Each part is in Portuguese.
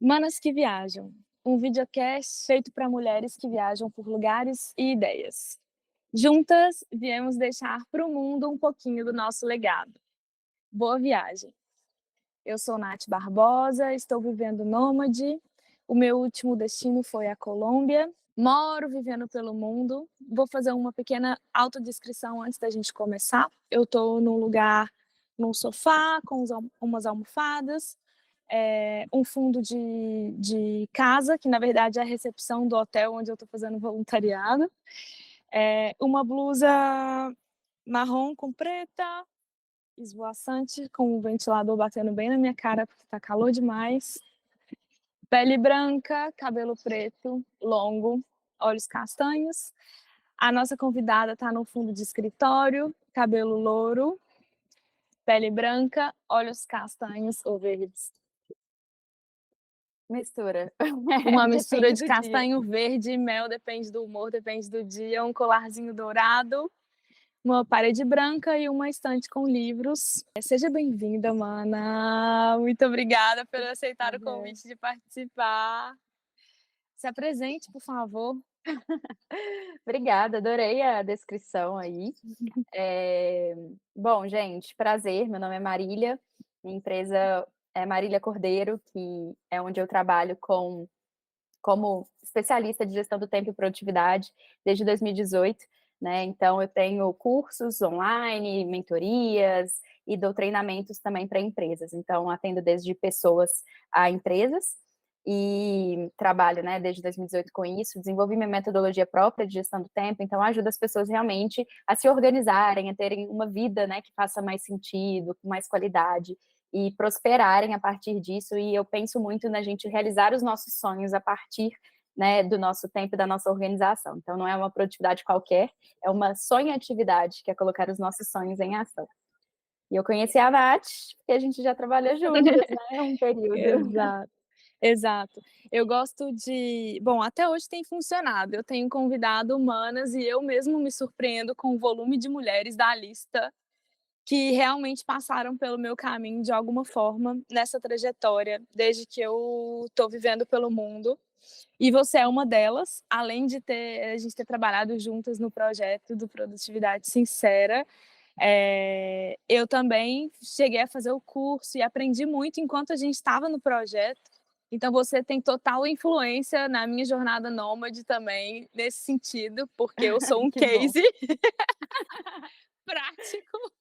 Manas que Viajam, um videocast feito para mulheres que viajam por lugares e ideias. Juntas, viemos deixar para o mundo um pouquinho do nosso legado. Boa viagem! Eu sou Nath Barbosa, estou vivendo nômade. O meu último destino foi a Colômbia. Moro vivendo pelo mundo. Vou fazer uma pequena autodescrição antes da gente começar. Eu estou num lugar, num sofá, com umas almofadas, um fundo de casa, que na verdade é a recepção do hotel onde eu estou fazendo voluntariado, uma blusa marrom com preta, esvoaçante, com o ventilador batendo bem na minha cara, porque tá calor demais, pele branca, cabelo preto, longo, olhos castanhos. A nossa convidada está no fundo de escritório, cabelo louro, pele branca, olhos castanhos ou verdes. Mistura. Uma mistura Depende de do dia. castanho verde e mel, depende do humor, depende do dia, um colarzinho dourado, uma parede branca e uma estante com livros. Seja bem-vinda, mana. Muito obrigada por aceitar o Obrigada. convite de participar. Se apresente, por favor. Obrigada, adorei a descrição aí. Bom, gente, prazer, meu nome é Marília, minha empresa é Marília Cordeiro, que é onde eu trabalho como especialista de gestão do tempo e produtividade desde 2018, né, então eu tenho cursos online, mentorias e dou treinamentos também para empresas, então atendo desde pessoas a empresas e trabalho, né, desde 2018 com isso, desenvolvi minha metodologia própria de gestão do tempo, então ajuda as pessoas realmente a se organizarem, a terem uma vida, né, que faça mais sentido, com mais qualidade, e prosperarem a partir disso, e eu penso muito na gente realizar os nossos sonhos a partir, né, do nosso tempo e da nossa organização. Então não é uma produtividade qualquer, é uma sonhatividade, que é colocar os nossos sonhos em ação. E eu conheci a Nath, porque a gente já trabalhou juntas, né, um período. Exato, exato. Eu gosto de bom, até hoje tem funcionado, eu tenho convidado humanas e eu mesmo me surpreendo com o volume de mulheres da lista que realmente passaram pelo meu caminho de alguma forma nessa trajetória, desde que eu estou vivendo pelo mundo. E você é uma delas, além de a gente ter trabalhado juntas no projeto do Produtividade Sincera, eu também cheguei a fazer o curso e aprendi muito enquanto a gente estava no projeto. Então você tem total influência na minha jornada nômade também, nesse sentido, porque eu sou um Que bom, case prático.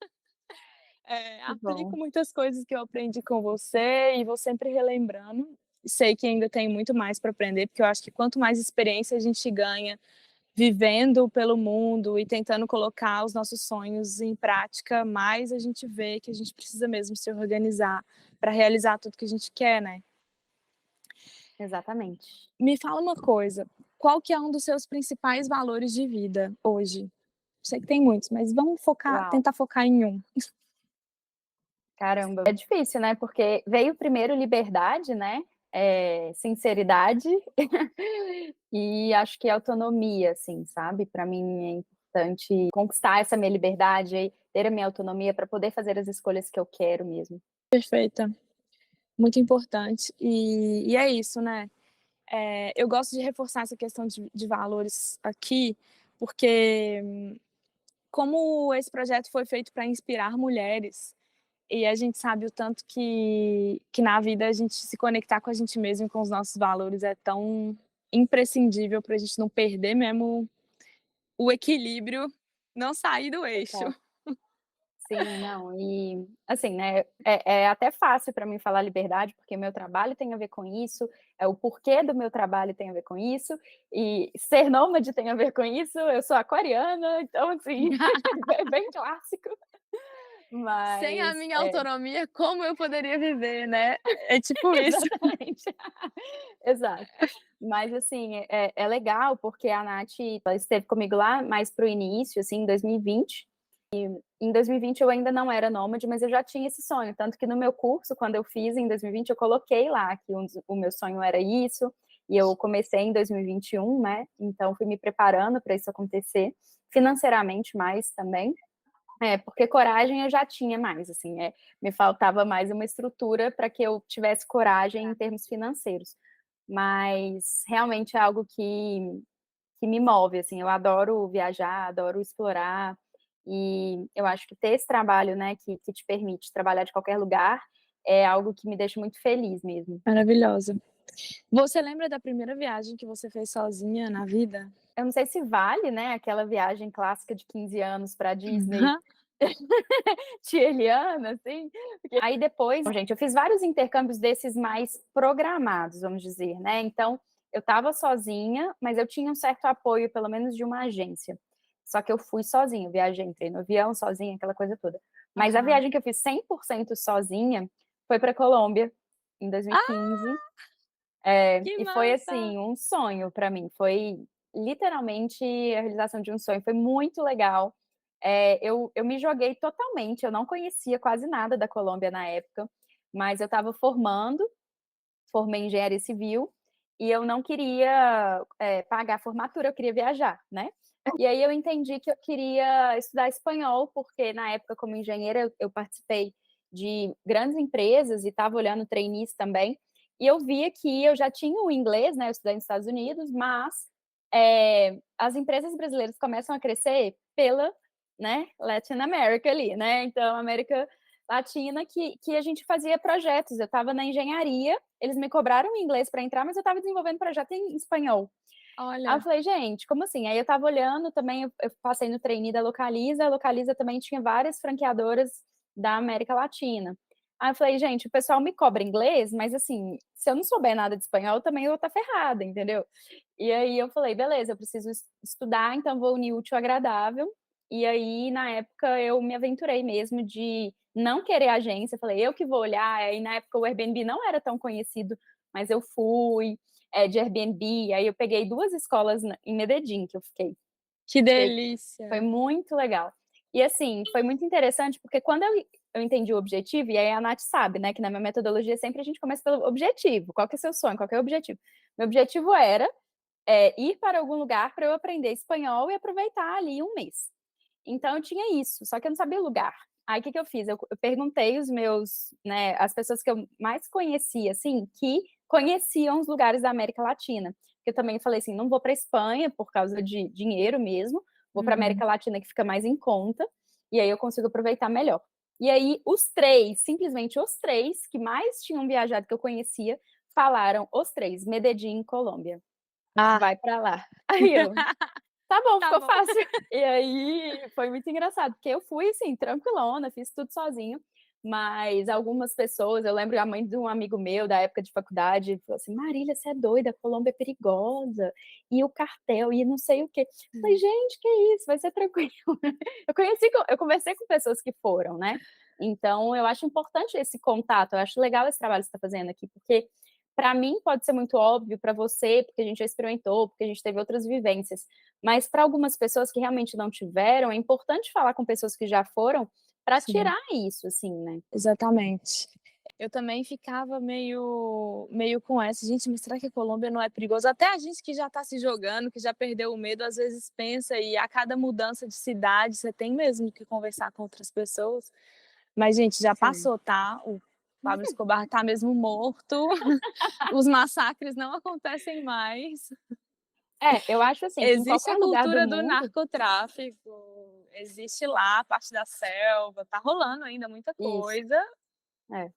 que Aplico bom. muitas coisas que eu aprendi com você e vou sempre relembrando. Sei que ainda tem muito mais para aprender, porque eu acho que quanto mais experiência a gente ganha vivendo pelo mundo e tentando colocar os nossos sonhos em prática, mais a gente vê que a gente precisa mesmo se organizar para realizar tudo que a gente quer, né. Exatamente. Me fala uma coisa, qual que é um dos seus principais valores de vida hoje? Sei que tem muitos, mas vamos Uau, tentar focar em um. caramba. É difícil, né, porque veio primeiro liberdade, né, sinceridade e acho que autonomia, assim, sabe. Para mim é importante conquistar essa minha liberdade, ter a minha autonomia para poder fazer as escolhas que eu quero mesmo. Perfeita, muito importante. E é isso, né. Eu gosto de reforçar essa questão de valores aqui, porque como esse projeto foi feito para inspirar mulheres, e a gente sabe o tanto que na vida a gente se conectar com a gente mesmo e com os nossos valores é tão imprescindível para a gente não perder mesmo o equilíbrio, não sair do eixo. Total. Sim, não, e assim, né, é até fácil para mim falar liberdade, porque meu trabalho tem a ver com isso, o porquê do meu trabalho tem a ver com isso, e ser nômade tem a ver com isso, eu sou aquariana, então assim, é bem clássico, Sem a mas minha autonomia, como eu poderia viver, né? É tipo isso. exatamente. Exato. Mas assim, é legal, porque a Nath, ela esteve comigo lá mais para o início, assim, em 2020. Em 2020 eu ainda não era nômade, mas eu já tinha esse sonho, tanto que no meu curso, quando eu fiz em 2020, eu coloquei lá que o meu sonho era isso, e eu comecei em 2021, né, então fui me preparando para isso acontecer, financeiramente mais também. Porque coragem eu já tinha mais, assim, me faltava mais uma estrutura para que eu tivesse coragem em termos financeiros. Mas realmente é algo que me move, assim, eu adoro viajar, adoro explorar, e eu acho que ter esse trabalho, né, que te permite trabalhar de qualquer lugar, é algo que me deixa muito feliz mesmo. Maravilhosa. Você lembra da primeira viagem que você fez sozinha na vida? Eu não sei se vale, né, aquela viagem clássica de 15 anos pra Disney, tieliana, assim, porque aí depois gente, eu fiz vários intercâmbios desses mais programados, vamos dizer, né, então, eu estava sozinha, mas eu tinha um certo apoio, pelo menos de uma agência. Só que eu fui sozinha, viajei, entrei no avião sozinha, aquela coisa toda. Mas a Aham. viagem que eu fiz 100% sozinha, foi pra Colômbia, em Ah, 2015. que E foi, massa! assim, um sonho pra mim, foi literalmente a realização de um sonho, foi muito legal. Eu me joguei totalmente, eu não conhecia quase nada da Colômbia na época, mas eu estava formei em engenharia civil, e eu não queria, pagar a formatura, eu queria viajar, né. E aí eu entendi que eu queria estudar espanhol, porque na época como engenheira eu participei de grandes empresas e estava olhando trainees também, e eu via que eu já tinha o inglês, né, eu estudei nos Estados Unidos, mas, as empresas brasileiras começam a crescer pela, né, Latin America ali, né, então América Latina que a gente fazia projetos, eu estava na engenharia, eles me cobraram em inglês para entrar, mas eu estava desenvolvendo projeto em espanhol. Aí eu Olha, falei: "Gente, como assim?". Aí eu estava olhando também, eu passei no trainee da Localiza, a Localiza também tinha várias franqueadoras da América Latina. Aí eu falei: "Gente, o pessoal me cobra inglês, mas assim, se eu não souber nada de espanhol, também eu vou estar ferrada", entendeu. E aí eu falei: "Beleza, eu preciso estudar, então vou unir útil ao agradável". E aí, na época, eu me aventurei mesmo de não querer agência, falei: "Eu que vou olhar", aí na época o Airbnb não era tão conhecido, mas eu fui, de Airbnb, aí eu peguei 2 escolas em Medellín que eu fiquei. que Foi foi delícia! muito legal. E assim, foi muito interessante, porque quando eu entendi o objetivo, e aí a Nath sabe, né, que na minha metodologia sempre a gente começa pelo objetivo, qual que é seu sonho, qual que é o objetivo? Meu objetivo era, ir para algum lugar para eu aprender espanhol e aproveitar ali um mês. Então eu tinha isso, só que eu não sabia o lugar. Aí o que que eu fiz? Eu perguntei os meus, né, as pessoas que eu mais conhecia, assim, que conheciam os lugares da América Latina. Eu também falei assim: "Não vou para Espanha por causa de dinheiro mesmo, vou para Uhum. América Latina que fica mais em conta, e aí eu consigo aproveitar melhor". E aí os 3, simplesmente os 3 que mais tinham viajado que eu conhecia, falaram os 3: Medellín, Colômbia, Ah, vai para lá. Aí eu: "Tá bom, tá ficou bom. fácil". E aí foi muito engraçado, porque eu fui, assim, tranquilona, fiz tudo sozinho, mas algumas pessoas, eu lembro a mãe de um amigo meu da época de faculdade, falou assim: "Marília, você é doida, a Colômbia é perigosa, e o cartel, e não sei o quê". Falei: Hum. "Gente, que isso, vai ser tranquilo". Eu conversei com pessoas que foram, né, então eu acho importante esse contato, eu acho legal esse trabalho que você está fazendo aqui, porque para mim pode ser muito óbvio, para você, porque a gente já experimentou, porque a gente teve outras vivências, mas para algumas pessoas que realmente não tiveram, é importante falar com pessoas que já foram, para Sim, tirar isso, assim, né. exatamente. Eu também ficava meio com essa: "Gente, mas será que a Colômbia não é perigoso?". Até a gente que já está se jogando, que já perdeu o medo, às vezes pensa e a cada mudança de cidade, você tem mesmo que conversar com outras pessoas. Mas gente, já Sim. passou, tá, o Pablo Escobar tá mesmo morto, os massacres não acontecem mais. Eu acho assim, que em Existe qualquer a lugar do cultura do mundo narcotráfico, existe lá a parte da selva, tá rolando ainda muita isso, coisa, é.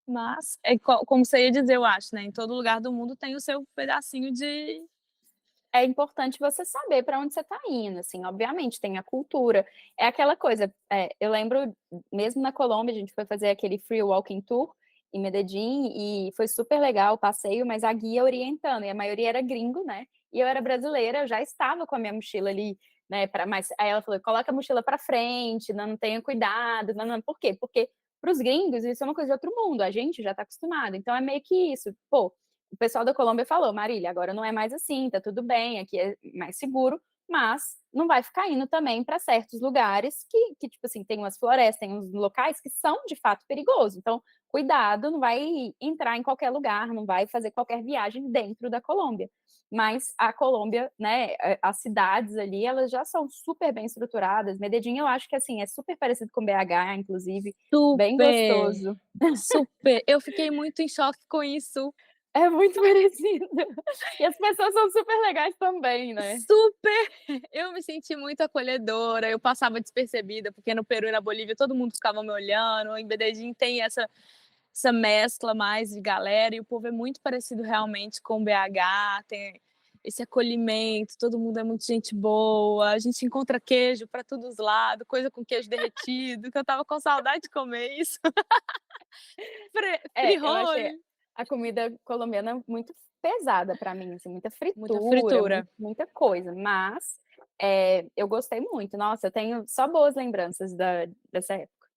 mas é como você ia dizer, eu acho, né, em todo lugar do mundo tem o seu pedacinho de É importante você saber para onde você está indo, assim, obviamente tem a cultura, é aquela coisa, eu lembro mesmo na Colômbia, a gente foi fazer aquele free walking tour em Medellín e foi super legal o passeio, mas a guia orientando, e a maioria era gringo, né, e eu era brasileira, eu já estava com a minha mochila ali, né, mas aí ela falou: "Coloca a mochila para frente, não tenha cuidado, não por quê? Porque para os gringos isso é uma coisa de outro mundo, a gente já está acostumado, então é meio que isso, pô, o pessoal da Colômbia falou: "Marília, agora não é mais assim, tá tudo bem, aqui é mais seguro", mas não vai ficar indo também para certos lugares que, tipo assim, tem umas florestas, tem uns locais que são de fato perigosos. Então, cuidado, não vai entrar em qualquer lugar, não vai fazer qualquer viagem dentro da Colômbia. Mas a Colômbia, né, as cidades ali, elas já são super bem estruturadas. Medellín, eu acho que assim, é super parecido com BH, inclusive, bem Super, gostoso. super. Eu fiquei muito em choque com isso. É muito parecido. E as pessoas são super legais também, né? Super! Eu me senti muito acolhedora, eu passava despercebida, porque no Peru e na Bolívia todo mundo ficava me olhando, em Medellín tem essa mescla mais de galera e o povo é muito parecido realmente com BH, tem esse acolhimento, todo mundo é muito gente boa, a gente encontra queijo para todos os lados, coisa com queijo derretido, que eu estava com saudade de comer isso. Eu achei Frijol, a comida colombiana muito pesada para mim, assim, muita muita fritura, fritura. muita coisa, mas, eu gostei muito. Nossa, eu tenho só boas lembranças dessa época.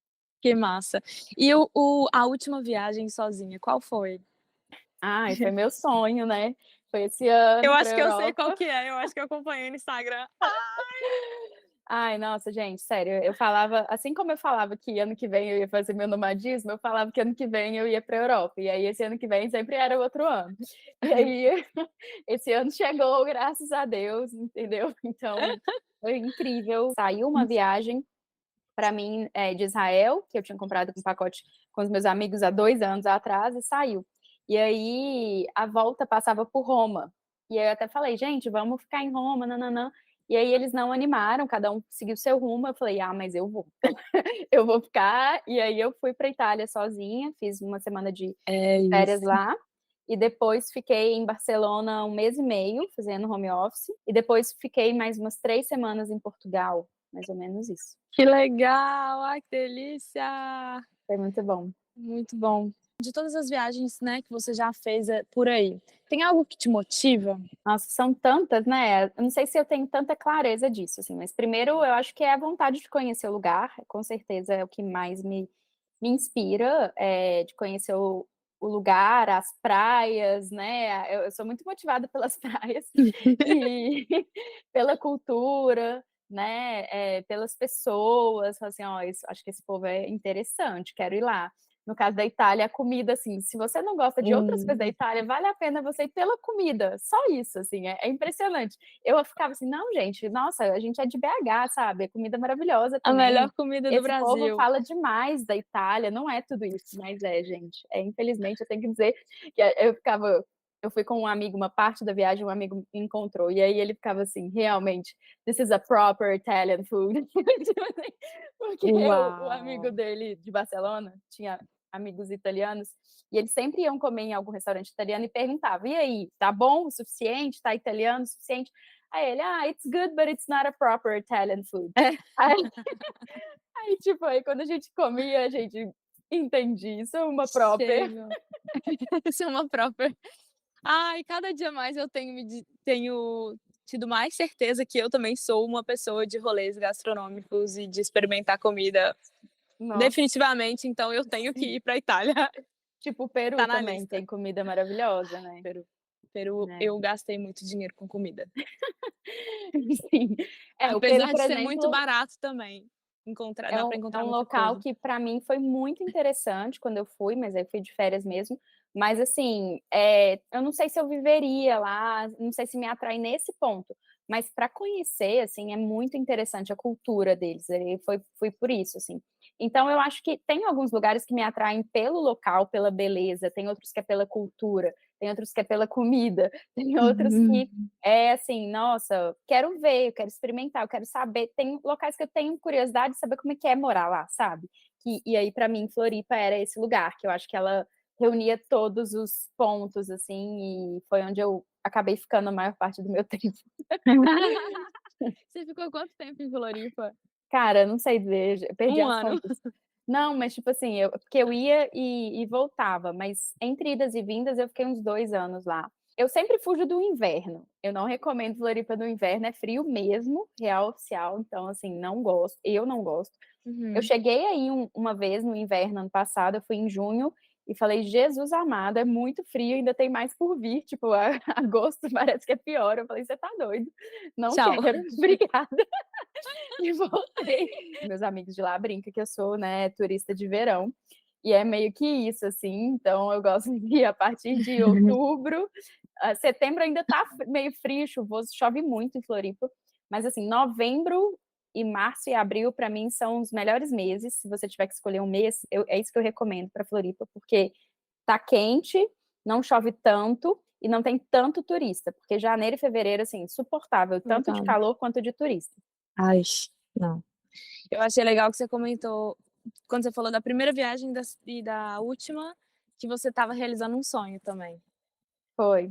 Que massa. E a última viagem sozinha, qual foi? Ai, foi meu sonho, né, foi esse Eu ano pra acho que eu sei qual Europa. que é, eu acho que eu acompanhei no Instagram. Ai, nossa, gente, sério, eu falava assim como eu falava que ano que vem eu ia fazer meu nomadismo, eu falava que ano que vem eu ia pra Europa, e aí esse ano que vem sempre era outro ano. E aí, esse ano chegou, graças a Deus, entendeu? Então, foi incrível. Saiu uma viagem para mim, de Israel, que eu tinha comprado um pacote com os meus amigos há 2 anos atrás e saiu. E aí, a volta passava por Roma. E aí eu até falei: "Gente, vamos ficar em Roma, nã-nã-nã". E aí eles não animaram, cada um seguiu seu rumo, eu falei: "Ah, mas eu vou, eu vou ficar". E aí eu fui pra Itália sozinha, fiz uma semana É de férias isso. lá, e depois fiquei em Barcelona 1 mês e meio, fazendo home office, e depois fiquei mais umas 3 semanas em Portugal, mais ou menos isso. Que legal, ai que delícia. Foi muito bom. Muito bom. De todas as viagens, né, que você já fez, por aí, tem algo que te motiva? Nossa, são tantas, né, eu não sei se eu tenho tanta clareza disso, assim, mas primeiro eu acho que é a vontade de conhecer o lugar, com certeza é o que mais me inspira, de conhecer o lugar, as praias, né, eu sou muito motivada pelas praias e pela cultura, né, pelas pessoas, falo assim: "Ó, isso acho que esse povo é interessante, quero ir lá". No caso da Itália, a comida, assim, se você não gosta de outras coisas da Hum. Itália, vale a pena você ir pela comida, só isso, assim, é impressionante. Eu ficava assim: "Não, gente, nossa, a gente é de BH, sabe, a comida é maravilhosa A melhor também. comida do Esse povo Brasil. fala demais da Itália, não é tudo isso", mas é, gente, infelizmente eu tenho que dizer que eu fui com um amigo, uma parte da viagem um amigo me encontrou, e aí ele ficava assim: "Realmente, this is a proper Italian food". Tipo assim, porque o amigo Uau! dele de Barcelona tinha amigos italianos, e eles sempre iam comer em algum restaurante italiano e perguntavam: "E aí, tá bom o suficiente? Tá italiano o suficiente?" Aí ele: "Ah, it's good, but it's not a proper Italian food". É, Aí tipo, aí quando a gente comia, a gente: "Entendi, isso é uma proper". chega. Isso é uma própria. Ai, cada dia mais eu tenho tido mais certeza que eu também sou uma pessoa de rolês gastronômicos e de experimentar comida. Nossa, Definitivamente, então eu tenho que sim. ir pra Itália. Tipo, o Peru Tá na também lista. tem comida maravilhosa, né. Peru. Peru, Né. eu gastei muito dinheiro com comida. Sim. O Peru, Apesar por de ser muito exemplo, barato também, dá pra é encontrar um muita local coisa. que para mim foi muito interessante quando eu fui, mas aí fui de férias mesmo. Mas assim, eu não sei se eu viveria lá, não sei se me atrai nesse ponto, mas para conhecer, assim, é muito interessante a cultura deles, aí fui por isso, assim. Então eu acho que tem alguns lugares que me atraem pelo local, pela beleza, tem outros que é pela cultura, tem outros que é pela comida, tem outros que Uhum. é assim: "Nossa, quero ver, eu quero experimentar, eu quero saber". Tem locais que eu tenho curiosidade de saber como é que é morar lá, sabe. E aí para mim Floripa era esse lugar, que eu acho que ela reunia todos os pontos, assim, e foi onde eu acabei ficando a maior parte do meu tempo. Você ficou quanto tempo em Floripa? Cara, não sei dizer, já perdi Um as ano. contas. Não, mas tipo assim, porque eu ia e voltava, mas entre idas e vindas eu fiquei uns 2 anos lá. Eu sempre fujo do inverno, eu não recomendo Floripa no inverno, é frio mesmo, real oficial, então assim, não gosto, eu não gosto. Eu Uhum. cheguei aí uma vez no inverno ano passado, eu fui em junho, e falei: "Jesus amado, é muito frio, ainda tem mais por vir, tipo, agosto parece que é pior". Eu falei: "Você tá doido, não Tchau. quero, obrigada", e voltei. Meus amigos de lá brincam que eu sou, né, turista de verão, e é meio que isso, assim, então eu gosto de ir a partir de outubro, setembro ainda tá meio frio, chuvoso, chove muito em Floripa, mas assim, novembro e março e abril para mim são os melhores meses, se você tiver que escolher um mês, é isso que eu recomendo para Floripa, porque tá quente, não chove tanto e não tem tanto turista, porque janeiro e fevereiro, assim, insuportável, tanto de Voltando. calor quanto de turista. Ai, não. Eu achei legal que você comentou, quando você falou da primeira viagem e da última, que você estava realizando um sonho também. Foi.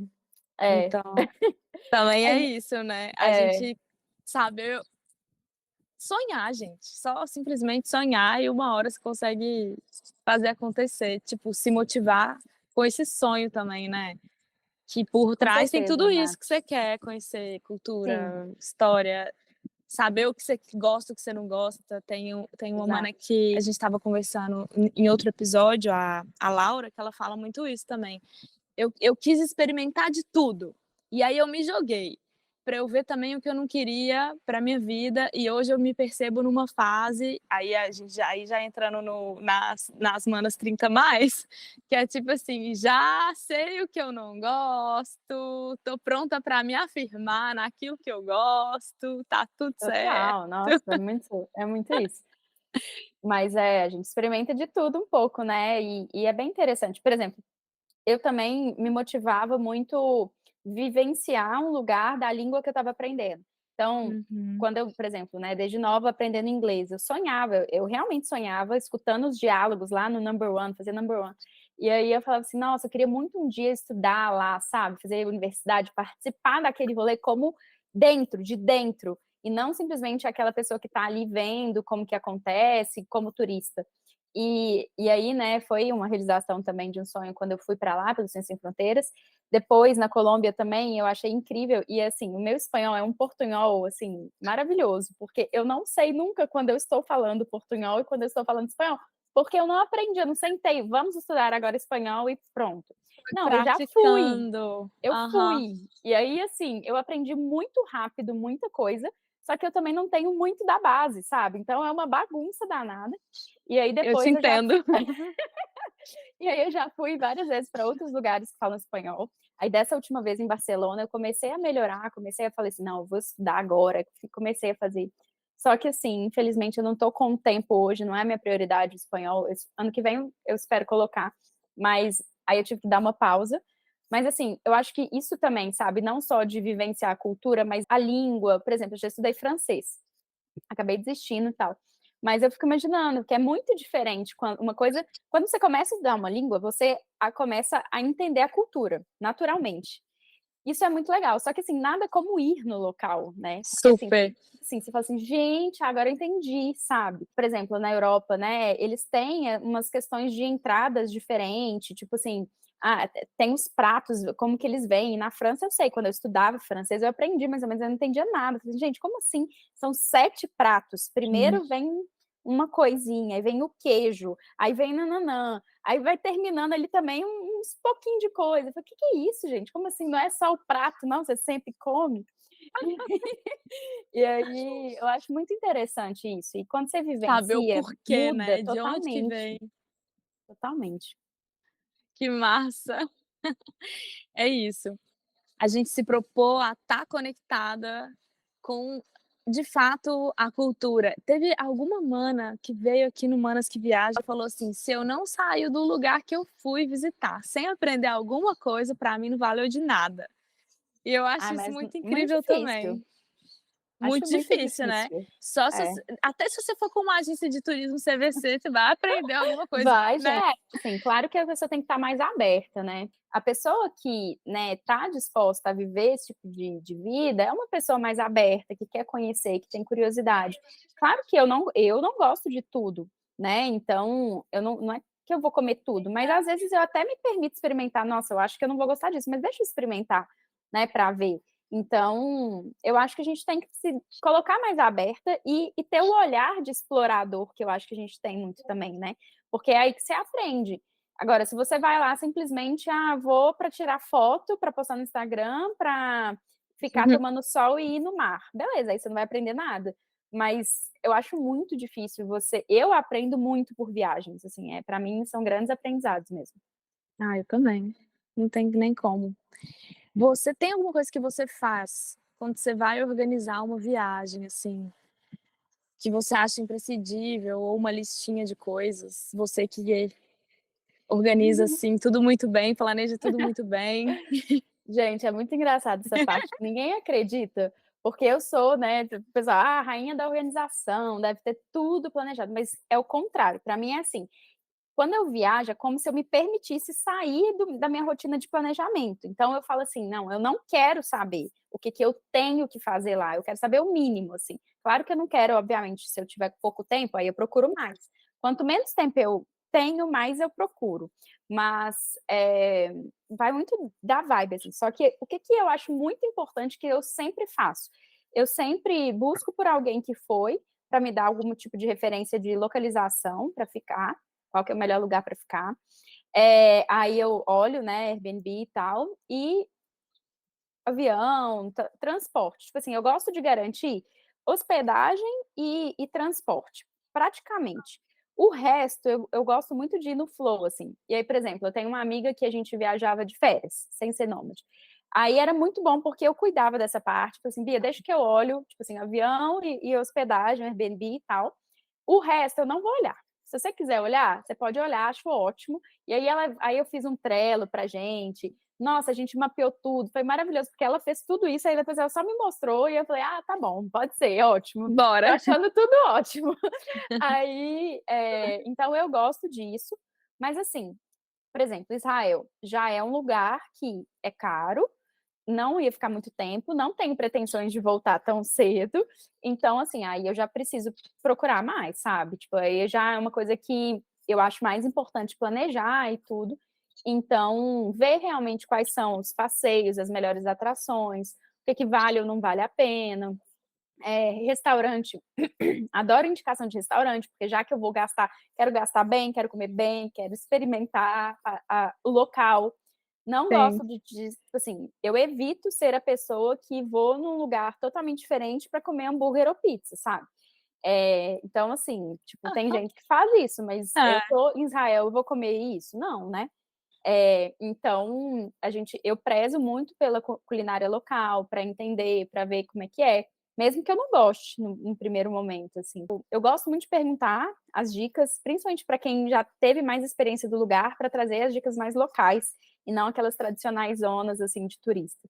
É. Então, também é Aí isso, né, a é, gente saber sonhar, gente, só simplesmente sonhar e uma hora você consegue fazer acontecer, tipo, se motivar com esse sonho também, né, que por com trás tem certeza, tudo isso Nath. que você quer conhecer, Sim, cultura, história, saber o que você gosta, o que você não gosta. Tem uma exato. mana que a gente estava conversando em outro episódio, a Laura, que ela fala muito isso também. Eu quis experimentar de tudo, e aí eu me joguei, para eu ver também o que eu não queria para minha vida, e hoje eu me percebo numa fase, aí a gente já entrando nas manas 30 mais, que é tipo assim, já sei o que eu não gosto, tô pronta para me afirmar naquilo que eu gosto, tá tudo certo. Total, nossa, é muito isso. Mas a gente experimenta de tudo um pouco, né, e é bem interessante. Por exemplo, eu também me motivava muito vivenciar um lugar da língua que eu estava aprendendo. Então, Uhum. quando eu, por exemplo, né, desde nova aprendendo inglês, eu sonhava, eu realmente sonhava escutando os diálogos lá no Number One, fazer Number One. E aí eu falava assim: "Nossa, eu queria muito um dia estudar lá, sabe, fazer universidade, participar daquele rolê como de dentro, e não simplesmente aquela pessoa que está ali vendo como que acontece, como turista". E aí, né, foi uma realização também de um sonho quando eu fui para lá, pelo Ciências Sem Fronteiras. Depois, na Colômbia também, eu achei incrível. E, assim, o meu espanhol é um portunhol, assim, maravilhoso, porque eu não sei nunca quando eu estou falando portunhol e quando eu estou falando espanhol, porque eu não aprendi, eu não sentei, vamos estudar agora espanhol e pronto. Não, Praticando. eu Aham. fui. E aí, assim, eu aprendi muito rápido muita coisa, só que eu também não tenho muito da base, sabe? Então é uma bagunça danada. E aí Eu te depois eu já entendo. e aí eu já fui várias vezes para outros lugares que falam espanhol. Aí dessa última vez em Barcelona eu comecei a melhorar, comecei a falar assim: "Não, eu vou estudar agora", comecei a fazer. Só que assim, infelizmente eu não estou com tempo hoje, não é minha prioridade o espanhol, ano que vem eu espero colocar, mas aí eu tive que dar uma pausa. Mas assim, eu acho que isso também, sabe, não só de vivenciar a cultura, mas a língua, por exemplo, eu já estudei francês, acabei desistindo e tal. Mas eu fico imaginando que é muito diferente quando você começa a estudar uma língua, você começa a entender a cultura, naturalmente. Isso é muito legal, só que assim, nada como ir no local, né, porque Super. assim, você fala assim: "Gente, agora eu entendi", sabe. Por exemplo, na Europa, né, eles têm, umas questões de entradas diferentes, tipo assim, tem os pratos, como que eles vêm. Na França eu sei, quando eu estudava francês eu aprendi mais ou menos, eu não entendia nada, falei: "Gente, como assim? São 7 pratos, Hum. primeiro vem uma coisinha, aí vem o queijo, aí vem nã aí vai terminando ali também uns pouquinho de coisa". Eu falei: "Que é isso, gente? Como assim? Não é só o prato não, você senta e come?". E aí, eu acho muito interessante isso, e quando você Saber o vivencia, porquê, muda né, de onde que totalmente, vem. totalmente. Que massa. É isso. A gente se propor a estar conectada com, de fato, a cultura. Teve alguma mana que veio aqui no Manas que Viaja e falou assim: "Se eu não saio do lugar que eu fui visitar sem aprender alguma coisa, para mim não valeu de nada". E eu acho isso Mas muito muito incrível difícil, também. acho Muito muito difícil, né. difícil. Só se É. você até se você for com uma agência de turismo CVC, você vai aprender alguma coisa, Vai, né. gente. Assim, claro que a pessoa tem que estar mais aberta, né. A pessoa que, né, tá disposta a viver esse tipo de vida, é uma pessoa mais aberta, que quer conhecer, que tem curiosidade. Claro que eu não gosto de tudo, né, então eu não é que eu vou comer tudo, mas às vezes eu até me permito experimentar: "Nossa, eu acho que eu não vou gostar disso, mas deixa eu experimentar", né, pra ver. Então, eu acho que a gente tem que se colocar mais aberta e ter o olhar de explorador, que eu acho que a gente tem muito também, né, porque é aí que você aprende. Agora, se você vai lá simplesmente, vou para tirar foto, para postar no Instagram, para ficar tomando sol e ir no mar, beleza, aí você não vai aprender nada. Mas eu acho muito difícil eu aprendo muito por viagens, assim, para mim são grandes aprendizados mesmo. Ah, eu também. Não tem nem como. Você tem alguma coisa que você faz quando você vai organizar uma viagem, assim, que você acha imprescindível ou uma listinha de coisas? Você que organiza, assim, tudo muito bem, planeja tudo muito bem. Gente, é muito engraçado essa parte, ninguém acredita, porque eu sou, né, o pessoal: "Ah, rainha da organização, deve ter tudo planejado", mas é o contrário, para mim é assim, quando eu viajo, é como se eu me permitisse sair da minha rotina de planejamento. Então eu falo assim: "Não, eu não quero saber o que que eu tenho que fazer lá, eu quero saber o mínimo", assim. Claro que eu não quero, obviamente, se eu tiver pouco tempo, aí eu procuro mais. Quanto menos tempo eu tenho, mais eu procuro. Mas, vai muito da vibe, assim. Só que o que que eu acho muito importante, que eu sempre faço? Eu sempre busco por alguém que foi, para me dar algum tipo de referência de localização para ficar, qual que é o melhor lugar para ficar. Aí eu olho, né, Airbnb e tal, e avião, transporte. Tipo assim, eu gosto de garantir hospedagem e transporte, praticamente. O resto, eu gosto muito de ir no flow, assim. E aí, por exemplo, eu tenho uma amiga que a gente viajava de férias, sem ser nômade. Aí era muito bom, porque eu cuidava dessa parte, tipo assim: "Bia, deixa que eu olho, tipo assim, avião e hospedagem, Airbnb e tal. O resto eu não vou olhar. Se você quiser olhar, você pode olhar, acho ótimo". E aí eu fiz um Trello pra gente. Nossa, a gente mapeou tudo, foi maravilhoso, porque ela fez tudo isso, aí depois ela só me mostrou e eu falei: "Ah, tá bom, pode ser, ótimo. Tô Bora. achando tudo ótimo". Aí, então eu gosto disso, mas assim, por exemplo, Israel já é um lugar que é caro, não ia ficar muito tempo, não tenho pretensões de voltar tão cedo, então, assim, aí eu já preciso procurar mais, sabe, tipo, aí já é uma coisa que eu acho mais importante planejar e tudo, então ver realmente quais são os passeios, as melhores atrações, o que que vale ou não vale a pena. Restaurante, adoro indicação de restaurante, porque já que eu vou gastar, quero gastar bem, quero comer bem, quero experimentar o local. Não Sim. gosto tipo assim, eu evito ser a pessoa que vou num lugar totalmente diferente para comer hambúrguer ou pizza, sabe. Então assim, tipo, tem gente que faz isso, mas eu É. tô em Israel, eu vou comer isso? Não, né. Então eu prezo muito pela culinária local, para entender, para ver como é que é, mesmo que eu não goste no primeiro momento, assim. Eu gosto muito de perguntar as dicas, principalmente para quem já teve mais experiência do lugar, para trazer as dicas mais locais, e não aquelas tradicionais zonas, assim, de turista.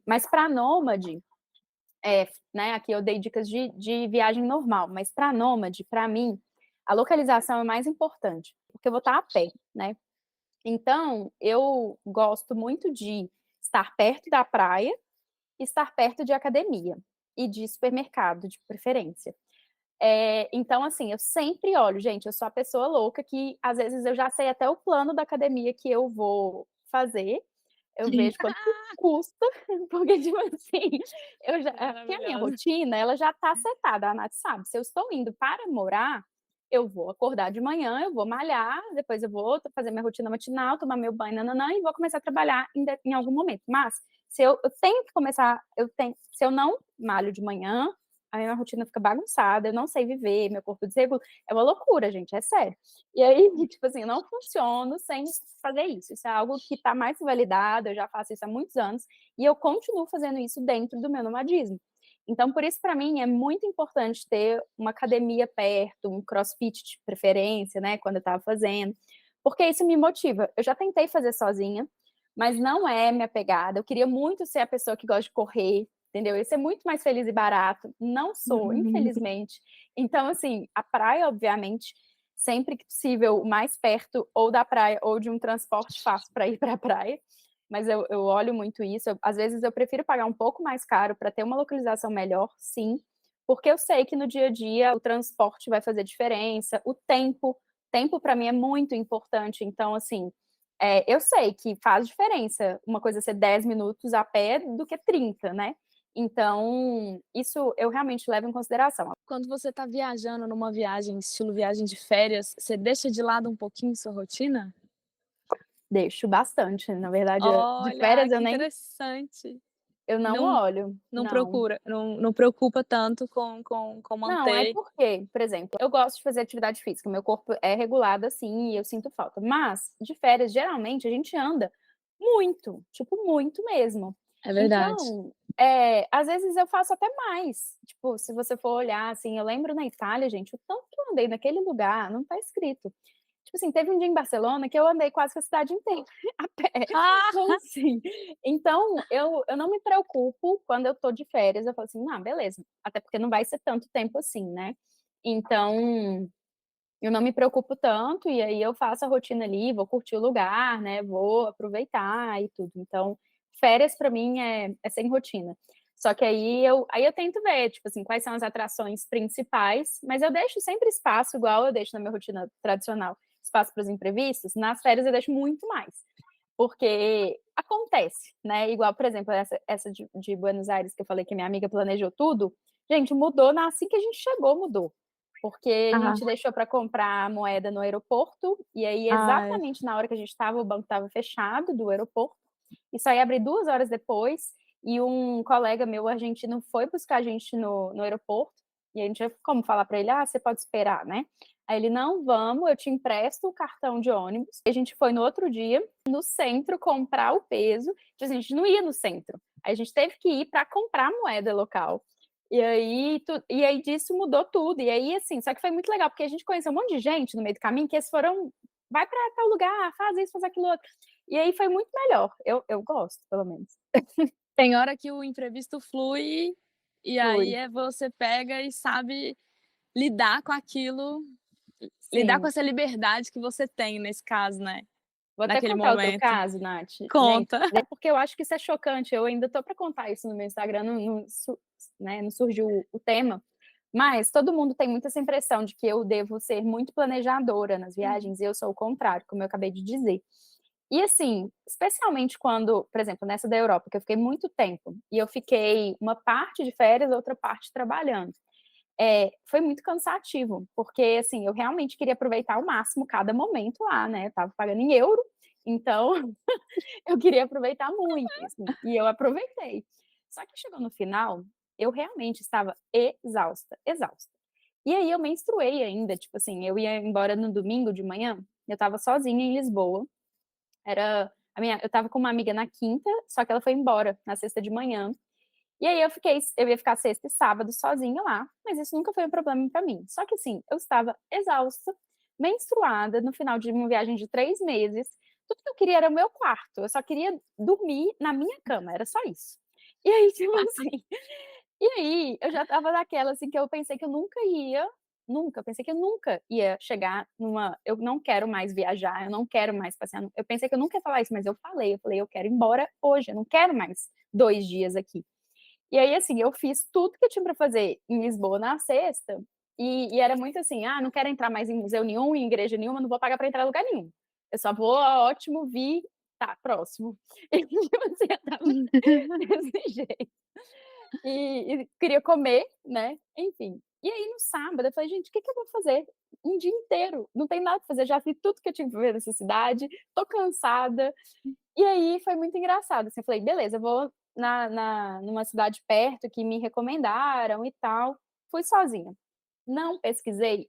Mas para nômade, né, aqui eu dei dicas de viagem normal, mas para nômade, para mim, a localização é mais importante, porque eu vou estar a pé, né. Então, eu gosto muito de estar perto da praia, estar perto de academia e de supermercado, de preferência. Então, assim, eu sempre olho, gente, eu sou a pessoa louca que às vezes eu já sei até o plano da academia que eu vou fazer, eu vejo quanto que custa, porque, tipo assim, porque a minha Maravilhosa. rotina, ela já tá setada, a Nath sabe, se eu estou indo para morar, eu vou acordar de manhã, eu vou malhar, depois eu vou fazer minha rotina matinal, tomar meu banho, nã e vou começar a trabalhar em algum momento. Mas se eu tenho que começar, se eu não malho de manhã, a minha rotina fica bagunçada, eu não sei viver, meu corpo desregula, é uma loucura, gente, é sério. E aí, tipo assim, eu não funciono sem fazer isso. Isso é algo que está mais validado, eu já faço isso há muitos anos, e eu continuo fazendo isso dentro do meu nomadismo. Então, por isso, para mim, é muito importante ter uma academia perto, um crossfit de preferência, né, quando eu estava fazendo, porque isso me motiva. Eu já tentei fazer sozinha, mas não é minha pegada. Eu queria muito ser a pessoa que gosta de correr, entendeu? Ia ser muito mais feliz e barato. Não sou, infelizmente. Então, assim, a praia, obviamente, sempre que possível, o mais perto ou da praia ou de um transporte fácil para ir para a praia, mas eu olho muito isso. Às vezes eu prefiro pagar um pouco mais caro para ter uma localização melhor, sim, porque eu sei que no dia a dia o transporte vai fazer diferença, tempo para mim é muito importante. Então, assim, eu sei que faz diferença uma coisa ser 10 minutos a pé do que 30, né? Então, isso eu realmente levo em consideração. Quando você está viajando numa viagem, estilo viagem de férias, você deixa de lado um pouquinho sua rotina? Deixo bastante, na verdade, de Olha, férias que interessante. eu não Não olho, não não. procura não preocupa tanto com Não, é manter. porque, por exemplo, eu gosto de fazer atividade física, meu corpo é regulado, assim, e eu sinto falta, mas de férias, geralmente, a gente anda muito, tipo, muito mesmo. É verdade. Então, às vezes eu faço até mais, tipo, se você for olhar, assim, eu lembro na Itália, gente, o tanto que eu andei naquele lugar, não tá escrito. Tipo assim, teve um dia em Barcelona que eu andei quase que a cidade inteira a pé. Ah! Então, assim, então eu não me preocupo quando eu tô de férias, eu falo assim: "Ah, beleza", até porque não vai ser tanto tempo assim, né. Então, eu não me preocupo tanto, e aí eu faço a rotina ali, vou curtir o lugar, né, vou aproveitar e tudo. Então, férias pra mim é sem rotina. Só que aí eu tento ver, tipo assim, quais são as atrações principais, mas eu deixo sempre espaço, igual eu deixo na minha rotina tradicional, espaço para os imprevistos, nas férias eu deixo muito mais. Porque acontece, né, igual, por exemplo, essa de Buenos Aires que eu falei que minha amiga planejou tudo, gente, mudou na assim que a gente chegou, mudou. Porque a Ah, gente deixou para comprar a moeda no aeroporto, e aí ai. exatamente na hora que a gente estava, o banco estava fechado do aeroporto, e só ia abrir 2 horas depois, e um colega meu argentino foi buscar a gente no aeroporto, e a gente tinha como falar para ele: "Ah, você pode esperar, né". Aí ele: "Não, vamos, eu te empresto o cartão de ônibus". A gente foi no outro dia, no centro, comprar o peso, tipo assim, a gente não ia no centro, aí a gente teve que ir para comprar a moeda local. E aí disso mudou tudo, e aí, assim, só que foi muito legal, porque a gente conheceu um monte de gente no meio do caminho que eles foram: "Vai pra tal lugar, faz isso, faz aquilo outro". E aí foi muito melhor, eu gosto, pelo menos. Tem hora que o imprevisto flui, e aí Fui. você pega e sabe lidar com aquilo, lidar com Sim. essa liberdade que você tem nesse caso, né, Vou até naquele contar outro momento. caso, Nath. Gente, Conta. é porque eu acho que isso é chocante, eu ainda tô pra contar isso no meu Instagram, não surgiu o tema, mas todo mundo tem muito essa impressão de que eu devo ser muito planejadora nas Uhum. viagens, e eu sou o contrário, como eu acabei de dizer. E assim, especialmente quando, por exemplo, nessa da Europa, que eu fiquei muito tempo, e eu fiquei uma parte de férias, outra parte trabalhando. Foi muito cansativo, porque assim, eu realmente queria aproveitar ao máximo cada momento lá, né, eu estava pagando em euro, então eu queria aproveitar muito, assim, e eu aproveitei. Só que chegou no final, eu realmente estava exausta, exausta. E aí eu menstruei ainda, tipo assim, eu ia embora no domingo de manhã, eu estava sozinha em Lisboa, eu estava com uma amiga na quinta, só que ela foi embora na sexta de manhã, e aí eu ia ficar sexta e sábado sozinha lá, mas isso nunca foi um problema pra mim. Só que assim, eu estava exausta, menstruada, no final de uma viagem de 3 meses, tudo que eu queria era o meu quarto, eu só queria dormir na minha cama, era só isso. E aí, tipo assim, e aí eu já estava naquela, assim, que eu pensei que eu pensei que eu nunca ia chegar numa eu não quero mais viajar, eu não quero mais passear, eu pensei que eu nunca ia falar isso, mas eu falei: "Eu quero ir embora hoje, eu não quero mais 2 dias aqui". E aí, assim, eu fiz tudo que eu tinha pra fazer em Lisboa na sexta, e era muito assim: "Ah, não quero entrar mais em museu nenhum, em igreja nenhuma, não vou pagar pra entrar em lugar nenhum. Eu só vou, ótimo, vi, tá, próximo". E tipo assim, eu estava desse jeito. E queria comer, né, enfim. E aí no sábado eu falei: "Gente, o que que eu vou fazer um dia inteiro? Não tem nada pra fazer, já fiz tudo que eu tinha pra ver nessa cidade, tô cansada". E aí foi muito engraçado, assim, eu falei: "Beleza, eu vou numa cidade perto que me recomendaram e tal". Fui sozinha. Não pesquisei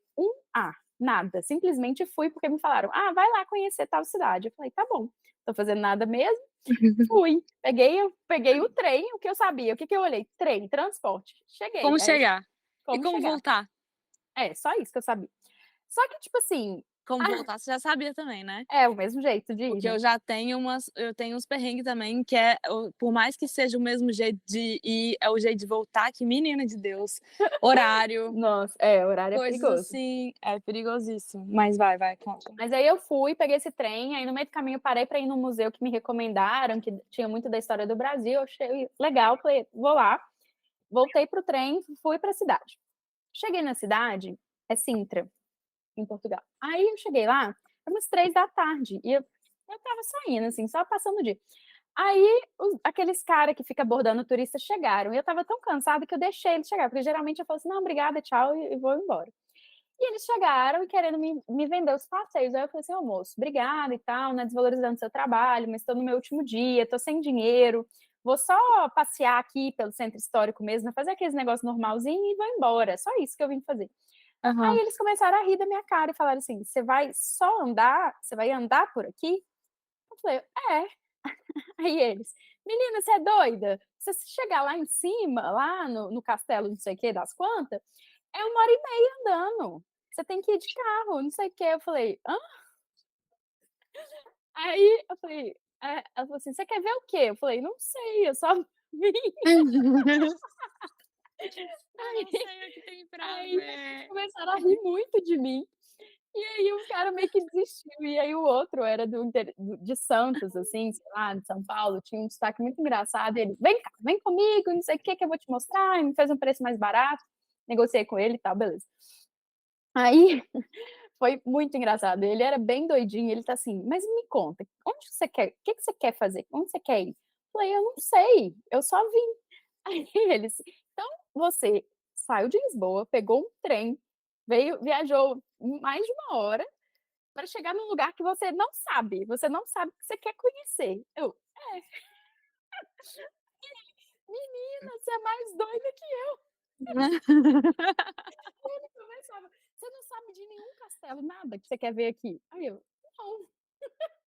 nada, simplesmente fui porque me falaram: "Ah, vai lá conhecer tal cidade". Eu falei: "Tá bom, tô fazendo nada mesmo". Fui. Eu peguei o trem, o que eu sabia, o que que eu olhei? Trem, transporte. Cheguei, Como aí chegar e como como chegar. voltar. Só isso que eu sabia. Só que, tipo assim, Como voltar você já sabia também, né. o mesmo jeito de ir, Porque né. eu tenho uns perrengue também que por mais que seja o mesmo jeito de ir, é o jeito de voltar que menina de Deus, horário, Nossa, horário é coisas perigoso. assim, é perigosíssimo. Mas vai, conta. Mas aí eu fui, peguei esse trem, aí no meio do caminho parei para ir num museu que me recomendaram, que tinha muito da história do Brasil, achei legal, falei: "Vou lá". Voltei para o trem, fui para a cidade. Cheguei na cidade, é Sintra, em Portugal. Aí eu cheguei lá, era umas 3 da tarde e eu estava saindo, assim, só passando o dia. Aí aqueles cara que fica abordando o turista chegaram, e eu estava tão cansada que eu deixei eles chegar, porque geralmente eu falo assim: "Não, obrigada, tchau", e vou embora. E eles chegaram e querendo me vender os passeios, aí eu falei assim: "Ô moço, obrigada e tal, né, desvalorizando seu trabalho, mas estou no meu último dia, estou sem dinheiro, vou só passear aqui pelo centro histórico mesmo, fazer aqueles negócios normalzinho e vou embora, é só isso que eu vim fazer". Aí Aham. eles começaram a rir da minha cara e falaram assim: "Você vai só andar? Você vai andar por aqui?" Eu falei: "É". Aí eles: "Menina, você é doida? Se você chegar lá em cima, lá no castelo não sei o quê das quantas, é 1h30 andando. Você tem que ir de carro, não sei o quê". Eu falei: "Hã?". Aí eu falei ela falou assim: "Você quer ver o quê?". Eu falei: "Não sei, eu só vim". Eu Aí não sei o que tem pra aí eles ver. começaram a rir muito de mim. E aí o cara meio que desistiu, e aí o outro era de Santos, assim, sei lá, de São Paulo, tinha um sotaque muito engraçado, e ele: "Vem cá, vem comigo, não sei o que eu vou te mostrar", e me fez um preço mais barato, negociei com ele e tal, beleza. Aí foi muito engraçado, ele era bem doidinho, ele tá assim: "Mas me conta, onde que você quer o que que você quer fazer? Onde você quer ir?". Falei: "Eu não sei, eu só vim". Aí eles: "Então você saiu de Lisboa, pegou um trem, viajou mais de 1 hora para chegar num lugar que você não sabe o que você quer conhecer". Eu: "É". "Menina, você é mais doida que eu". Ele começava: "Você não sabe de nenhum castelo, nada que você quer ver aqui?". Aí eu: "Não".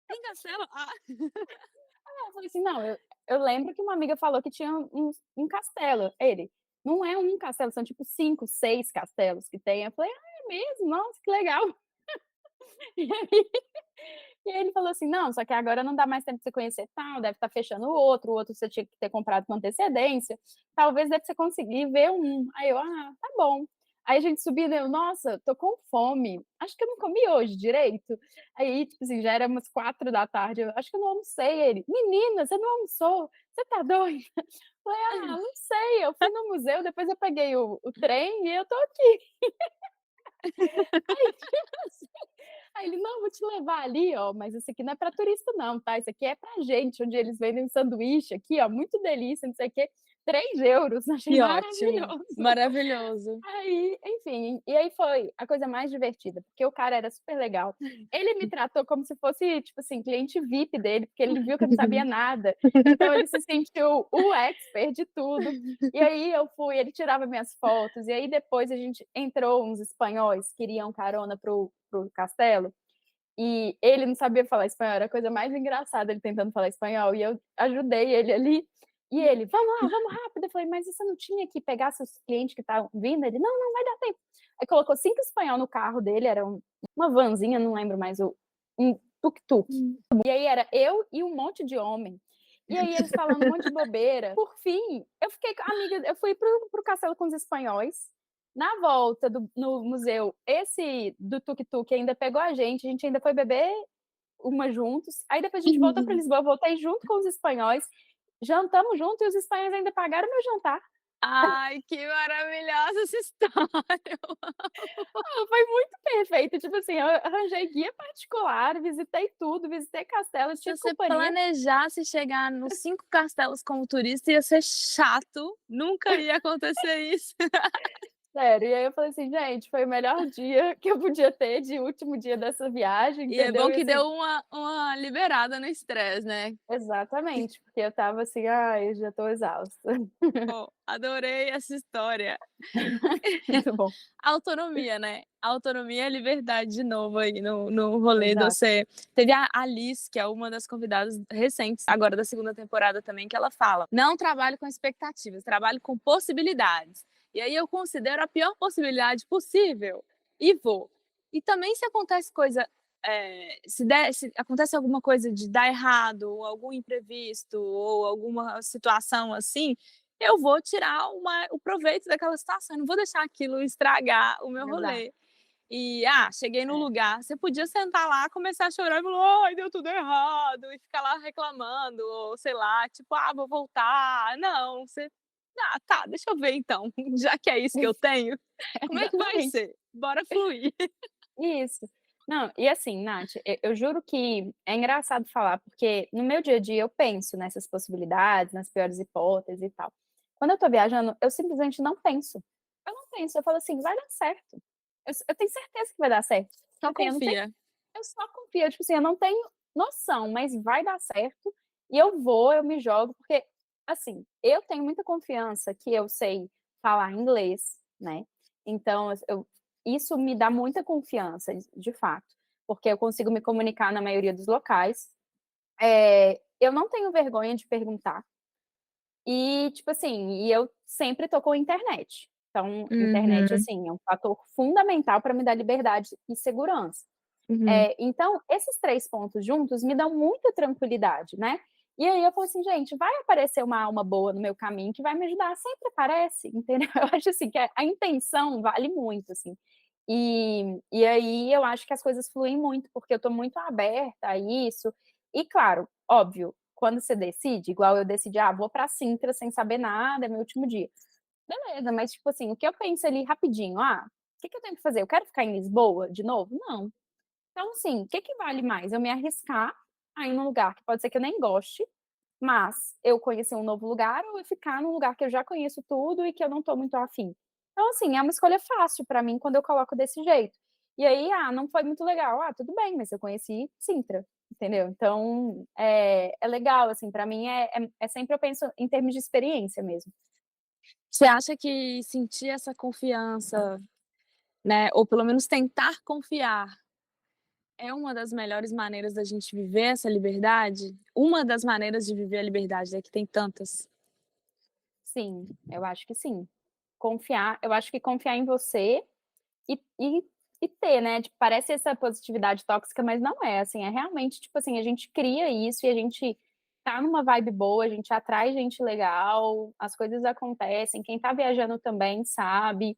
Tem castelo? Ah. Eu falei assim: "Não, eu lembro que uma amiga falou que tinha um castelo". Ele: "Não é um castelo, são tipo 5, 6 castelos que tem". Eu falei: "Ah, é mesmo? Nossa, que legal". E aí e aí ele falou assim: "Não, só que agora não dá mais tempo de você conhecer tal, deve estar fechando o outro você tinha que ter comprado com antecedência, talvez dê pra você conseguir ver um". Aí eu: "Ah, tá bom". Aí a gente subindo, eu: "Nossa, tô com fome, acho que eu não comi hoje direito". Aí, tipo assim, já era umas 4 da tarde, eu: "Acho que eu não almocei". Ele: "Menina, você não almoçou? Você tá doida?". Falei: "Ah, não sei, eu fui no museu, depois eu peguei o trem e eu tô aqui". Aí, tipo assim, aí ele: "Não, vou te levar ali, ó, mas isso aqui não é pra turista não, tá, isso aqui é pra gente, onde eles vendem um sanduíche aqui, ó, muito delícia, não sei o quê, 3 euros". Achei Que ótimo, maravilhoso. maravilhoso. Aí, enfim, e aí foi a coisa mais divertida, porque o cara era super legal. Ele me tratou como se fosse, tipo assim, cliente VIP dele, porque ele viu que eu não sabia nada, então ele se sentiu o expert de tudo. E aí eu fui, ele tirava minhas fotos, e aí depois a gente entrou uns espanhóis que queriam carona para o castelo, e ele não sabia falar espanhol, era a coisa mais engraçada ele tentando falar espanhol, e eu ajudei ele ali, e ele: "Vamos lá, vamos rápido". Eu falei: "Mas você não tinha que pegar seus clientes que estavam vindo?". Ele: "Não, não vai dar tempo". Aí colocou 5 espanhol no carro dele, era uma vanzinha, não lembro mais um tuk-tuk. Hum. E aí era eu e um monte de homem. E aí eles falando um monte de bobeira. Por fim, eu fiquei amiga, eu fui para o castelo com os espanhóis. Na volta no museu, esse do tuk-tuk ainda pegou a gente ainda foi beber uma juntos. Aí depois a gente voltou para Lisboa, voltei junto com os espanhóis, jantamos junto e os espanhóis ainda pagaram meu jantar. Ai, que maravilhosa essa história. Ah, foi muito perfeito, tipo assim, eu arranjei guia particular, visitei tudo, visitei castelo, Se tive você companhia. planejasse chegar nos 5 castelos como turista, ia ser chato, nunca ia acontecer isso. Sério, e aí eu falei assim: "Gente, foi o melhor dia que eu podia ter de último dia dessa viagem", E é entendeu? bom E que assim deu uma liberada no estresse, né. exatamente, porque eu estava assim: "Ai, já tô exausta". Pô, adorei essa história. Muito bom. Autonomia, né, autonomia e liberdade de novo aí no rolê do Exato. você teve a Liz, que é uma das convidadas recentes, agora da segunda temporada também, que ela fala: "Não trabalho com expectativas, trabalho com possibilidades". E aí eu considero a pior possibilidade possível e vou. E também se acontece coisa, se acontece alguma coisa de dar errado, ou algum imprevisto, ou alguma situação assim, eu vou tirar o proveito daquela situação, eu não vou deixar aquilo estragar o meu Exato. rolê. E, cheguei no É. lugar, você podia sentar lá, começar a chorar e falar: "Ai, deu tudo errado", e ficar lá reclamando, ou sei lá, tipo: "Ah, vou voltar". Não, você: "Ah, tá, deixa eu ver então, já que é isso que eu tenho, como é que vai Exatamente. ser? Bora fluir". Isso. Não, e assim, Nath, eu juro que é engraçado falar, porque no meu dia a dia eu penso nessas possibilidades, nas piores hipóteses e tal. Quando eu tô viajando, eu simplesmente não penso. Eu não penso, eu falo assim: "Vai dar certo". Eu tenho certeza que vai dar certo. Só Tipo assim, confia. eu só confio, tipo assim, eu não tenho noção, mas vai dar certo e eu vou, eu me jogo, porque, assim, eu tenho muita confiança que eu sei falar inglês, né, então isso me dá muita confiança, de fato, porque eu consigo me comunicar na maioria dos locais. Eu não tenho vergonha de perguntar e, tipo assim, eu sempre tô com internet. Então, internet, Uhum, assim, é um fator fundamental para me dar liberdade e segurança. uhum. Então, esses 3 pontos juntos me dão muita tranquilidade, né. E aí eu falo assim: "Gente, vai aparecer uma alma boa no meu caminho que vai me ajudar", sempre aparece, entendeu. Eu acho assim que a intenção vale muito, assim. E aí eu acho que as coisas fluem muito, porque eu estou muito aberta a isso. E claro, óbvio, quando você decide, igual eu decidi: "Ah, vou pra Sintra sem saber nada, é meu último dia". Beleza, mas tipo assim, o que eu penso ali rapidinho: "Ah, o que que eu tenho que fazer? Eu quero ficar em Lisboa de novo? Não". Então, assim, o que que vale mais? Eu me arriscar a ir num lugar que pode ser que eu nem goste, mas eu conhecer um novo lugar ou eu ficar num lugar que eu já conheço tudo e que eu não tô muito afim. Então, assim, é uma escolha fácil pra mim quando eu coloco desse jeito. E aí, não foi muito legal. Tudo bem, mas eu conheci Sintra, entendeu? Então, é legal, assim, pra mim é sempre eu penso em termos de experiência mesmo. Você acha que sentir essa confiança, né, ou pelo menos tentar confiar, é uma das melhores maneiras da gente viver essa liberdade? Uma das maneiras de viver a liberdade, né, que tem tantas. Sim, eu acho que sim. Confiar eu acho que confiar em você e ter, né, tipo, parece essa positividade tóxica, mas não é, assim, é realmente, tipo assim, a gente cria isso e a gente tá numa vibe boa, a gente atrai gente legal, as coisas acontecem, quem tá viajando também sabe.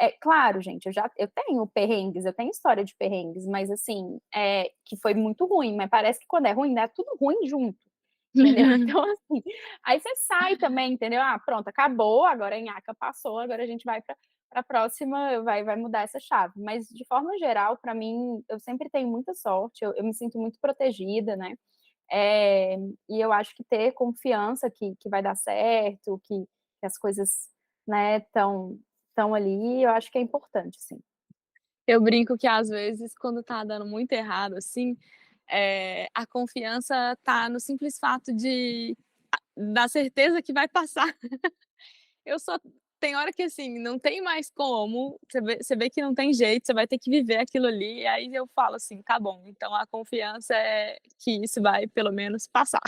É claro, gente, eu tenho perrengues, eu tenho história de perrengues, mas assim, que foi muito ruim, mas parece que quando é ruim, dá tudo ruim junto, entendeu? Então, assim, aí você sai também, entendeu? Pronto, acabou, agora a nhaca passou, agora a gente vai pra próxima, vai mudar essa chave. Mas de forma geral, pra mim, eu sempre tenho muita sorte, eu me sinto muito protegida, né. Eh, e eu acho que ter confiança que vai dar certo, que as coisas, né, estão ali, eu acho que é importante, sim. Eu brinco que às vezes quando tá dando muito errado, assim, a confiança tá no simples fato da certeza que vai passar. Eu só tem hora que, assim, não tem mais como, você vê que não tem jeito, você vai ter que viver aquilo ali, e aí eu falo assim: "Tá bom, então a confiança é que isso vai pelo menos passar".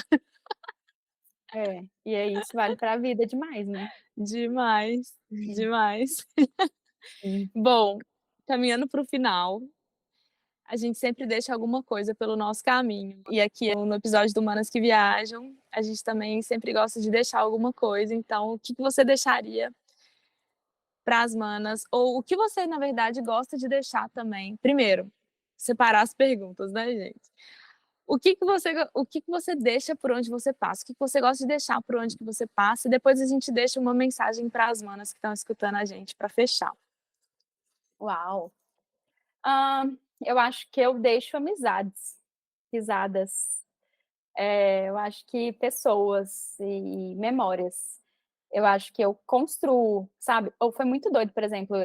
E aí isso vale pra vida demais, né. Demais, demais. Sim. Bom, caminhando para o final, a gente sempre deixa alguma coisa pelo nosso caminho. E aqui no episódio do Manas que Viajam, a gente também sempre gosta de deixar alguma coisa. Então, o que que você deixaria para as manas? Ou o que você, na verdade, gosta de deixar também? Primeiro, separar as perguntas, né, gente? O que que você deixa por onde você passa? O que que você gosta de deixar por onde que você passa? E depois a gente deixa uma mensagem para as manas que estão escutando a gente para fechar. Uau! Eu acho que eu deixo amizades, risadas, eu acho que pessoas e memórias. Eu acho que eu construo, sabe. Ou foi muito doido, por exemplo,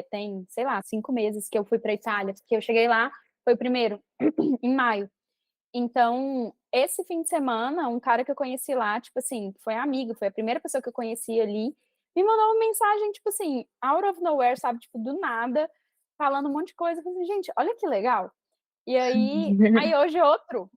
tem, sei lá, 5 meses que eu fui pra Itália, porque eu cheguei lá, foi o primeiro, em maio. Então, esse fim de semana, um cara que eu conheci lá, tipo assim, que foi amigo, foi a primeira pessoa que eu conheci ali, me mandou uma mensagem, tipo assim, out of nowhere, sabe, tipo, do nada, falando um monte de coisa. Eu falei assim: "Gente, olha que legal". E aí hoje outro,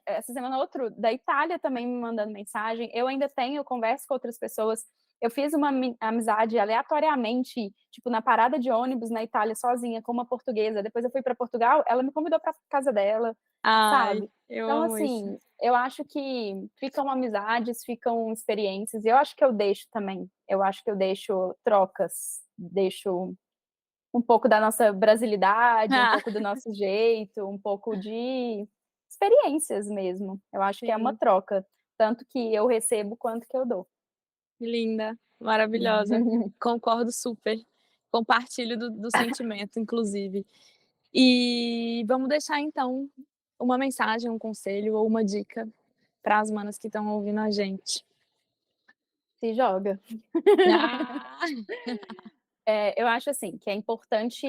essa semana outro da Itália também me mandando mensagem. Eu ainda tenho, eu converso com outras pessoas. Eu fiz uma amizade aleatoriamente, tipo, na parada de ônibus na Itália sozinha com uma portuguesa. Depois eu fui para Portugal, ela me convidou para casa dela, Ai, sabe. eu Então, amo isso. assim, eu acho que ficam amizades, ficam experiências, e eu acho que eu deixo também. Eu acho que eu deixo trocas, deixo um pouco da nossa brasilidade, um Ah, pouco do nosso jeito, um pouco de experiências mesmo. Eu acho que é uma sim, troca, tanto que eu recebo quanto que eu dou. linda, maravilhosa. Concordo super. Compartilho do sentimento, inclusive. E vamos deixar então uma mensagem, um conselho ou uma dica para as manas que estão ouvindo a gente. Se joga. Ah! Eu acho assim, que é importante,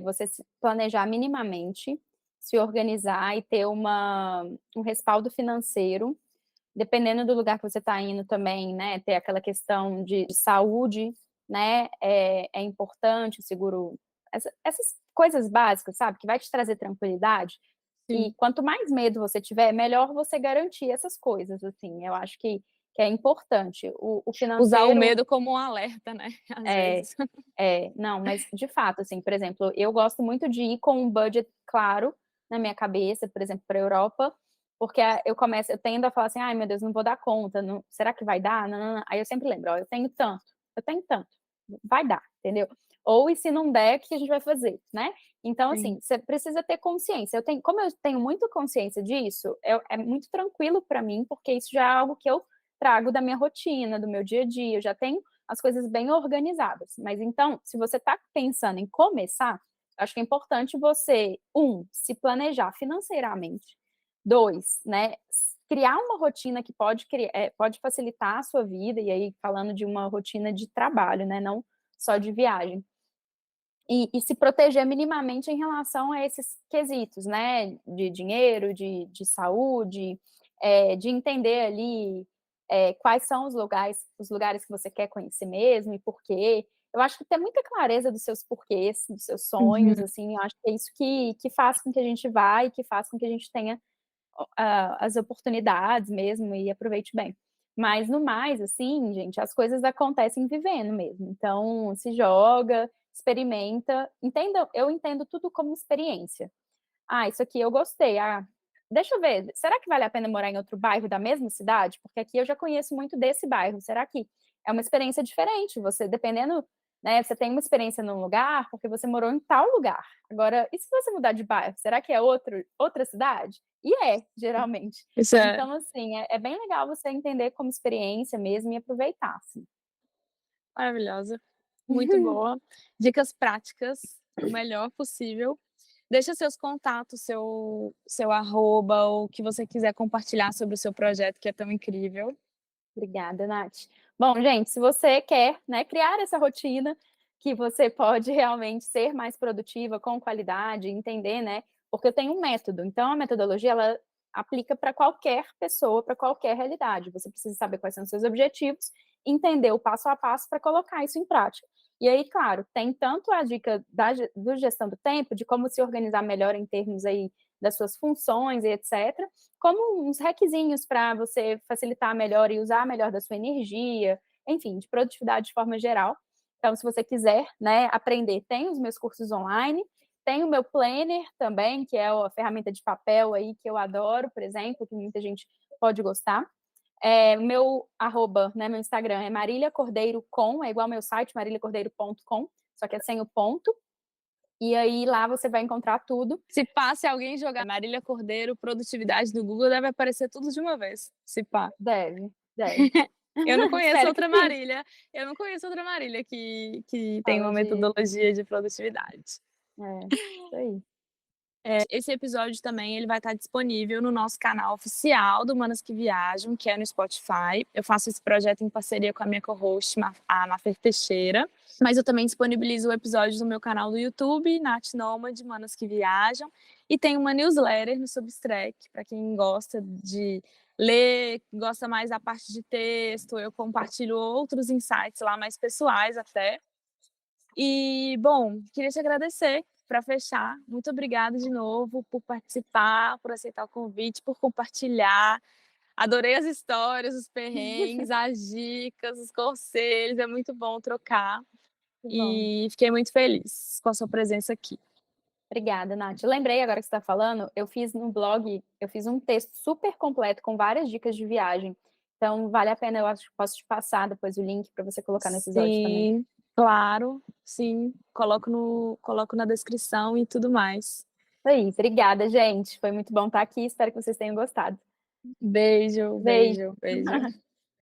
você se planejar minimamente, se organizar e ter um respaldo financeiro, dependendo do lugar que você está indo também, né, ter aquela questão de saúde, né, é importante, o seguro, essas coisas básicas, sabe, que vai te trazer tranquilidade, e Sim. quanto mais medo você tiver, melhor você garantir essas coisas, assim, eu acho que é importante. O Usar o financeiro medo como um alerta, né, às é, vezes. não, mas de fato, assim, por exemplo, eu gosto muito de ir com um budget claro na minha cabeça, por exemplo, pra Europa, porque eu tendo a falar assim: "Ai meu Deus, não vou dar conta, não, será que vai dar? Nã-nã-nã", aí eu sempre lembro: "Ó, eu tenho tanto, vai dar", entendeu? Ou e se não der, o que a gente vai fazer, né? Então, Sim. assim, você precisa ter consciência. Como eu tenho muito consciência disso, é muito tranquilo pra mim, porque isso já é algo que eu trago da minha rotina, do meu dia a dia, eu já tenho as coisas bem organizadas. Mas então, se você está pensando em começar, acho que é importante você, se planejar financeiramente. 2, né, criar uma rotina que pode facilitar a sua vida, e aí falando de uma rotina de trabalho, né, não só de viagem. E se proteger minimamente em relação a esses quesitos, né, de dinheiro, de saúde, de entender ali, quais são os lugares que você quer conhecer mesmo e por quê. Eu acho que ter muita clareza dos seus porquês, dos seus sonhos, Uhum. assim, eu acho que é isso que faz com que a gente vá e que faz com que a gente tenha as oportunidades mesmo e aproveite bem. Mas no mais, assim, gente, as coisas acontecem vivendo mesmo. Então, se joga, experimenta, eu entendo tudo como experiência. Ah, isso aqui eu gostei. Ah, deixa eu ver, será que vale a pena morar em outro bairro da mesma cidade? Porque aqui eu já conheço muito desse bairro. Será que é uma experiência diferente? Você, dependendo, né, você tem uma experiência num lugar porque você morou em tal lugar. Agora, e se você mudar de bairro, será que é outra cidade? E geralmente. Isso é Então, assim, é bem legal você entender como experiência mesmo e aproveitar, assim. maravilhosa, muito boa. Dicas práticas, o melhor possível. Deixa seus contatos, seu arroba, ou o que você quiser compartilhar sobre o seu projeto, que é tão incrível. Obrigada, Nath. Bom, gente, se você quer, né, criar essa rotina que você pode realmente ser mais produtiva, com qualidade, entender, né, porque eu tenho um método, então a metodologia ela aplica para qualquer pessoa, para qualquer realidade. Você precisa saber quais são os seus objetivos, entender o passo a passo para colocar isso em prática. E aí, claro, tem tanto a dica do gestão do tempo, de como se organizar melhor em termos aí das suas funções e etc., como uns hackzinhos para você facilitar melhor e usar melhor da sua energia, enfim, de produtividade de forma geral. Então, se você quiser, né, aprender, tem os meus cursos online, tem o meu planner também, que é a ferramenta de papel aí que eu adoro, por exemplo, que muita gente pode gostar. Meu arroba, né, meu Instagram é maríliacordeiro.com, é igual ao meu site, maríliacordeiro.com, só que é sem o ponto. E aí lá você vai encontrar tudo. Se pá, se alguém jogar Marília Cordeiro produtividade no Google, deve aparecer tudo de uma vez, se pá. Deve, deve. Eu não conheço Espero que outra sim. Marília, eu não conheço outra Marília que tem Fala uma de metodologia de produtividade. isso aí. Esse episódio também ele vai estar disponível no nosso canal oficial do Manas que Viajam, que é no Spotify. Eu faço esse projeto em parceria com a minha co-host, a Mafer Teixeira. Mas eu também disponibilizo o episódio no meu canal do YouTube, Nath Nômade, Manas que Viajam. E tem uma newsletter no Substack, para quem gosta de ler, gosta mais da parte de texto. Eu compartilho outros insights lá, mais pessoais até. E, bom, queria te agradecer para fechar. Muito obrigada de novo por participar, por aceitar o convite, por compartilhar. Adorei as histórias, os perrengues, as dicas, os conselhos. É muito bom trocar. Que bom. E fiquei muito feliz com a sua presença aqui. Obrigada, Nath. Eu lembrei agora que você está falando, eu fiz no blog, eu fiz um texto super completo com várias dicas de viagem. Então, vale a pena, eu acho que posso te passar depois o link para você colocar no episódio também. Sim, claro, sim. Coloco na descrição e tudo mais. Isso aí, obrigada, gente. Foi muito bom estar aqui, espero que vocês tenham gostado. Beijo, Beijo. beijo, beijo.